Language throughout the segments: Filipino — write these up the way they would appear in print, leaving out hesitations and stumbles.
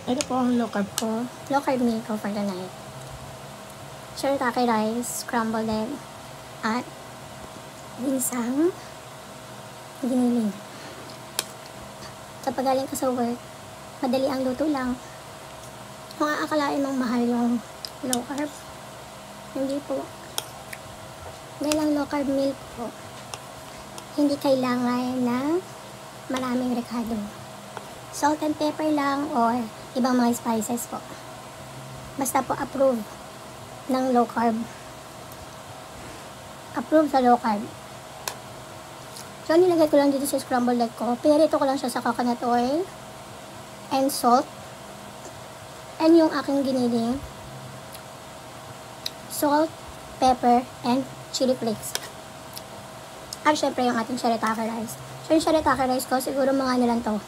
Ito po ang low carb ko. Low carb meal ko for the night. Shirataki rice, scrambled egg, at ginsang giniling. Kapag galing ka sa work, madali ang luto lang. Kung aakalain mong mahal yung low carb, hindi po. Dahil ang low carb meal po, hindi kailangan na maraming rekado. Salt and pepper lang or ibang mga spices po. Basta po approve ng low carb. Approve sa low carb. So, nilagay ko lang dito sa scrambled egg ko. Pinarito ko lang siya sa coconut oil and salt. And yung aking giniling. Salt, pepper, and chili flakes. At syempre yung ating shirataki rice. So, yung shirataki rice ko, siguro mga ano lang to.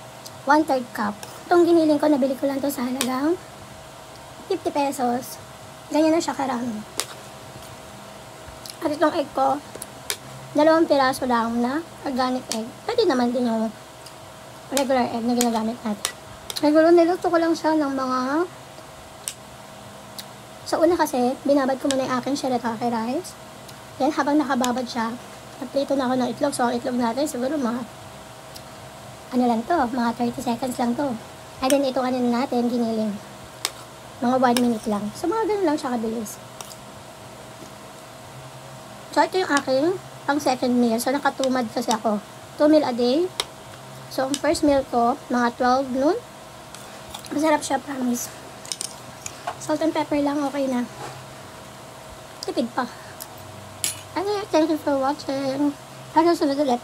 1/3 cup. Itong giniling ko, nabili ko lang to sa halagang 50 pesos. Ganyan na siya karami. At itong egg ko, 2 piraso lang na organic egg. Pwede naman din yung regular egg na ginagamit natin. Siguro niluto ko lang siya ng mga... Sa una kasi, binabad ko muna yung aking shirataki rice. Then, habang nakababad siya, nagprito na ako ng itlog. So, ang itlog natin, siguro mga... Ano lang to? Mga 30 seconds lang to. And then, ito ano natin, giniling. Mga 1 minute lang. So, mga ganun lang siya kabilis. So, ito yung aking pang second meal. So, nakatumad kasi ako. 2 meal a day. So, ang first meal ko, mga 12 noon. Masarap siya, promise. Salt and pepper lang, okay na. Tipid pa. Thank you for watching. Hanggang sunod ulit.